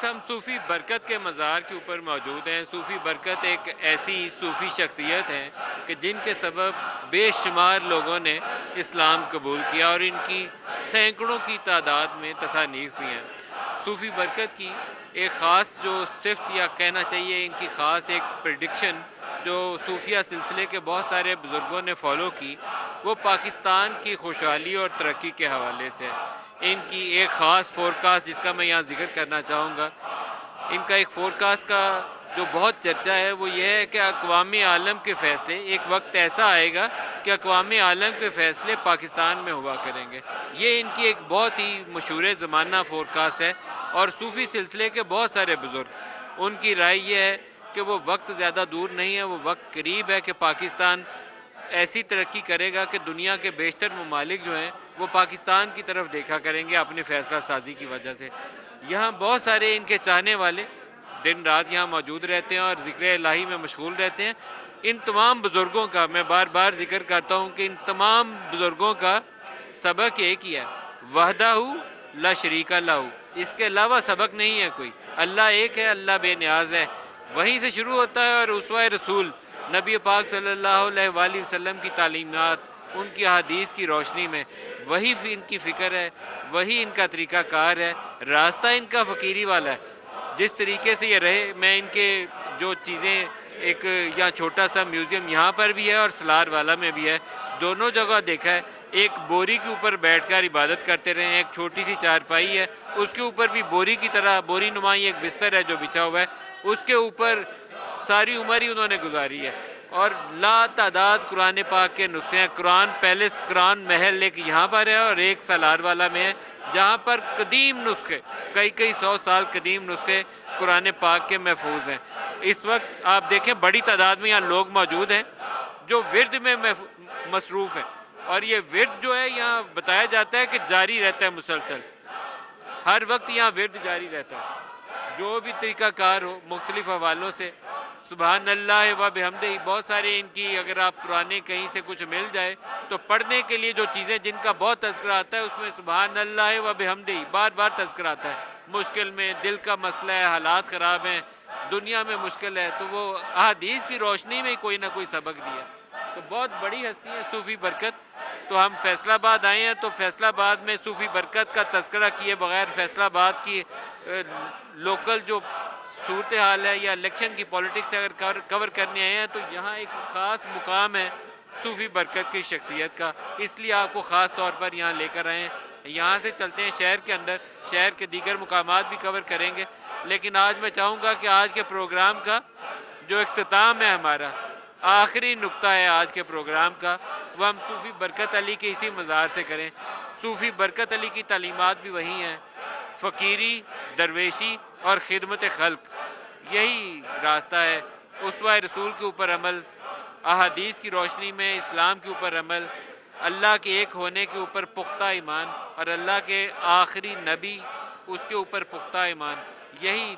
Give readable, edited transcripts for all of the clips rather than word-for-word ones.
ہم صوفی برکت کے مزار کے اوپر موجود ہیں۔ صوفی برکت ایک ایسی صوفی شخصیت ہے کہ جن کے سبب بے شمار لوگوں نے اسلام قبول کیا اور ان کی سینکڑوں کی تعداد میں تصانیف بھی ہیں۔ صوفی برکت کی ایک خاص جو صفت یا کہنا چاہیے ان کی خاص ایک پریڈکشن جو صوفیہ سلسلے کے بہت سارے بزرگوں نے فالو کی، وہ پاکستان کی خوشحالی اور ترقی کے حوالے سے ان کی ایک خاص فورکاسٹ جس کا میں یہاں ذکر کرنا چاہوں گا۔ ان کا ایک فورکاسٹ کا جو بہت چرچا ہے وہ یہ ہے کہ اقوام عالم کے فیصلے ایک وقت ایسا آئے گا کہ اقوام عالم کے فیصلے پاکستان میں ہوا کریں گے۔ یہ ان کی ایک بہت ہی مشہور زمانہ فورکاسٹ ہے اور صوفی سلسلے کے بہت سارے بزرگ ان کی رائے یہ ہے کہ وہ وقت زیادہ دور نہیں ہے، وہ وقت قریب ہے کہ پاکستان ایسی ترقی کرے گا کہ دنیا کے بیشتر ممالک جو ہیں وہ پاکستان کی طرف دیکھا کریں گے اپنی فیصلہ سازی کی وجہ سے۔ یہاں بہت سارے ان کے چاہنے والے دن رات یہاں موجود رہتے ہیں اور ذکر الہی میں مشغول رہتے ہیں۔ ان تمام بزرگوں کا میں بار بار ذکر کرتا ہوں کہ ان تمام بزرگوں کا سبق ایک ہی ہے، وحدہ لا شریک لہ، اس کے علاوہ سبق نہیں ہے کوئی۔ اللہ ایک ہے، اللہ بے نیاز ہے، وہیں سے شروع ہوتا ہے اور اسوہ رسول نبی پاک صلی اللہ علیہ وآلہ وسلم کی تعلیمات، ان کی احادیث کی روشنی میں وہی ان کی فکر ہے، وہی ان کا طریقہ کار ہے، راستہ ان کا فقیری والا ہے۔ جس طریقے سے یہ رہے، میں ان کے جو چیزیں ایک یہاں چھوٹا سا میوزیم یہاں پر بھی ہے اور سلار والا میں بھی ہے، دونوں جگہ دیکھا ہے۔ ایک بوری کے اوپر بیٹھ کر عبادت کرتے رہے ہیں، ایک چھوٹی سی چارپائی ہے، اس کے اوپر بھی بوری کی طرح بوری نمائی ایک بستر ہے جو بچھا ہوا ہے، اس کے اوپر ساری عمر ہی انہوں نے گزاری ہے۔ اور لا تعداد قرآن پاک کے نسخے ہیں۔ قرآن پیلس، قرآن محل ایک یہاں پر ہے اور ایک سلار والا میں ہے، جہاں پر قدیم نسخے کئی 100 سال قدیم نسخے قرآن پاک کے محفوظ ہیں۔ اس وقت آپ دیکھیں بڑی تعداد میں یہاں لوگ موجود ہیں جو ورد میں مصروف ہیں، اور یہ ورد جو ہے یہاں بتایا جاتا ہے کہ جاری رہتا ہے مسلسل، ہر وقت یہاں ورد جاری رہتا ہے، جو بھی طریقہ کار ہو مختلف حوالوں سے۔ سبحان اللہ و بحمدہ، بہت سارے ان کی اگر آپ پرانے کہیں سے کچھ مل جائے تو پڑھنے کے لیے جو چیزیں جن کا بہت تذکرہ آتا ہے اس میں سبحان اللہ و بحمدہ بار بار تذکرہ آتا ہے۔ مشکل میں، دل کا مسئلہ ہے، حالات خراب ہیں، دنیا میں مشکل ہے، تو وہ احادیث کی روشنی میں کوئی نہ کوئی سبق دیا۔ تو بہت بڑی ہستی ہے صوفی برکت۔ تو ہم فیصل آباد آئے ہیں تو فیصل آباد میں صوفی برکت کا تذکرہ کیے بغیر فیصل آباد کی لوکل جو صورتحال ہے یا الیکشن کی پولیٹکس اگر کور کرنے آئے ہیں تو یہاں ایک خاص مقام ہے صوفی برکت کی شخصیت کا، اس لیے آپ کو خاص طور پر یہاں لے کر آئے ہیں۔ یہاں سے چلتے ہیں شہر کے اندر، شہر کے دیگر مقامات بھی کور کریں گے، لیکن آج میں چاہوں گا کہ آج کے پروگرام کا جو اختتام ہے، ہمارا آخری نقطہ ہے آج کے پروگرام کا، وہ ہم صوفی برکت علی کے اسی مزار سے کریں۔ صوفی برکت علی کی تعلیمات بھی وہی ہیں، فقیری، درویشی اور خدمت خلق، یہی راستہ ہے۔ اسوہ رسول کے اوپر عمل، احادیث کی روشنی میں اسلام کے اوپر عمل، اللہ کے ایک ہونے کے اوپر پختہ ایمان اور اللہ کے آخری نبی اس کے اوپر پختہ ایمان، یہی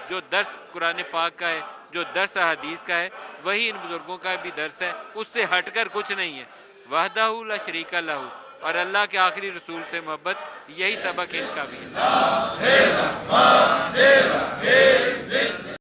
جو درس قرآن پاک کا ہے، جو درس حدیث کا ہے، وہی ان بزرگوں کا بھی درس ہے، اس سے ہٹ کر کچھ نہیں ہے۔ وحدہ لا شریک لہ، اور اللہ کے آخری رسول سے محبت، یہی سبق ان کا بھی ہے۔